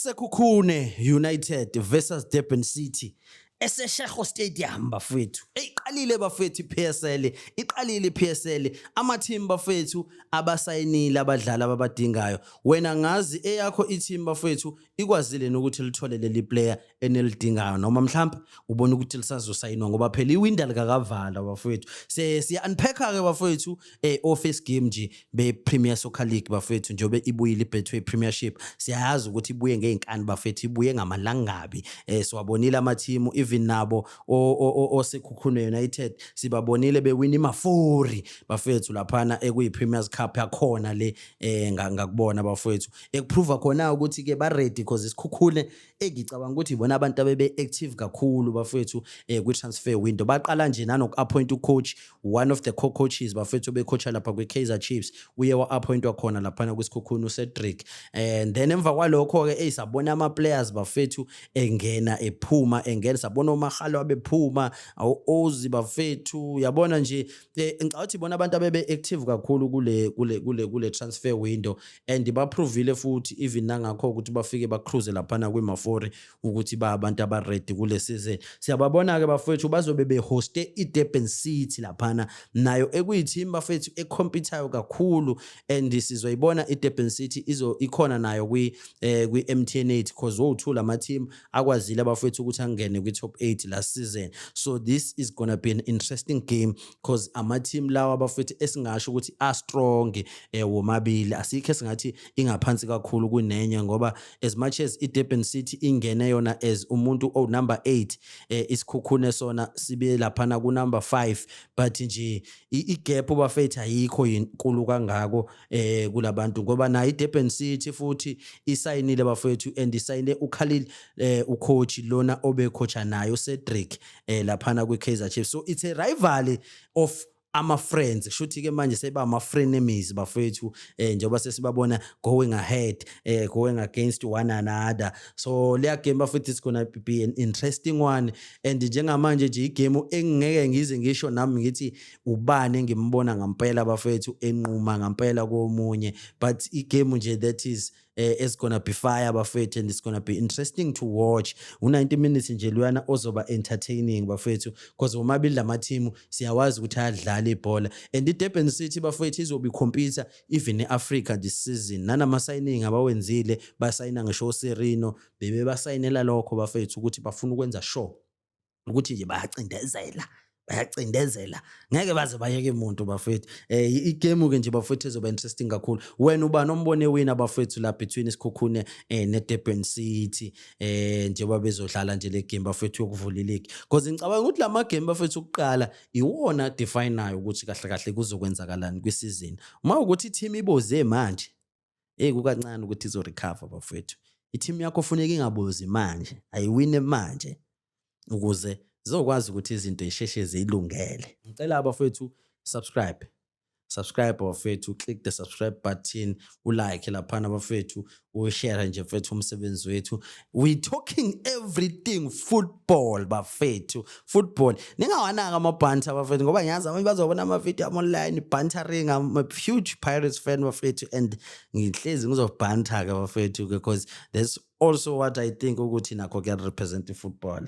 Sekhukhune United versus Durban City eseShego Stadium bafethu. Eyiqalile bafethu iPSL, iqalile iPSL. Ama team bafethu abasayinile abadlali ababadingayo. Wena ngazi eyakho i-team bafethu ikwazile nokuthi lithole leli player enelidingayo noma mhlawumbe ubona ukuthi lisazosayinwa ngoba phela iwindow likakavala bafethu. Siya unpacka ke bafethu office game nje bePremier Soccer League bafethu njobe ibuyile iBetway Premiership. Siyayazi ukuthi ibuye ngeinkani bafethu, ibuye ngamalangabi. Siwabonile ama team even nabo oSekhukhune United sibabonile bewina imafori bafethu laphana ekuyiPremiers Cup yakhona le ngakubona bafethu ekuprova khona ukuthi ke ba ready because isikhukhune engicabanga ukuthi ibona abantu abebe active kakhulu bafethu kwi transfer window. Baqala nje nanoku appoint ucoach, one of the co-coaches bafethu becoacha lapha kweKaizer Chiefs uye wa appointwa khona laphana kwisikhukhune uCedric. And then emva kwalokho ke sabona ama players bafethu engena ephuma engena, sabona uMagalo abephuma awuOzi bafethu, yabona nje ngicabanga ukuthi bona abantu abebe active kakhulu kule transfer window and baprovile futhi even nangakho ukuthi bafike bacruise laphana kwimafori ukuthi ba abantu aba ready kule season. Siyababona ke bafethu bazobe behoste iDurban City laphana nayo ekuyiteam bafethu ecompetayo kakhulu and sizoyibona iDurban City ikhona nayo kwi MTN 8 because wo2 ama team akwazile bafethu ukuthi angene kwi top 8 last season. So this is going to be an interesting game because ama team lawa bafethu esingasho ukuthi a strong womabili, asikho esingathi ingaphansi kakhulu kunenye ngoba as much as iDurban City ingene yona as umuntu number 8 isikhukhune sona sibe laphana ku number 5 but nje igap bafethu ayikho inkulu kangako kulabantu ngoba na iDurban City futhi isayinile bafethu and isayine uKhalil ucoach lona obecoacha nayo Cedric laphana kweKaizer Chiefs. So it's a rivalry of ama friends, kushuthi ke manje seba ama frenemies bafethu njengoba sesibabona going ahead going against one another. So leya game bafethu is going to be an interesting one and njengamanje nje igame engeke ngize ngisho nami ngithi ubani engimbona ngampela bafethu enquma ngampela komunye, but igame nje that is it's gonna be fire bafethu and it's gonna be interesting to watch. U90 minutes nje lwana ozoba entertaining bafethu because omabili lama team siyawazi ukuthi ayadlala ibhola and iDurban City bafethu izobe compete even eAfrica this season. Nanama signing abawenzile basayina ngisho Serino bebe basayinela lokho bafethu ukuthi bafuna ukwenza sure ukuthi nje bayacindezela ngeke baze bayeke umuntu bafethu. Igame ke nje bafethu ezoba interesting kakhulu. Wena ubani ombone wina bafethu la between isikhukhune neDurban City njengoba bezodlala nje le game bafethu yokuvula ileague because ngicabanga ukuthi lama game bafethu ukuqala iwona definayo ukuthi kahle kahle kuzokwenzakalani kwiseason. Uma ukuthi team iboze manje kukancane ukuthi izo recover bafethu. I-team yakho kufanele ingabozi manje, ayiwine manje ukuze zokwazi ukuthi izinto isheshe zilungele. Ngicela abafethu subscribe bafethu, click the subscribe button, ulike laphana bafethu, ushare nje mfethu umsebenzi wethu. We talking everything football bafethu, football. Ningawanaka amabhanta bafethu ngoba ngiyazi abantu bazobona ama video online bantering. I'm a huge Pirates fan bafethu and ngihlezi ngizobhanta ke bafethu because that's also what I think ukuthi nakho can represent football.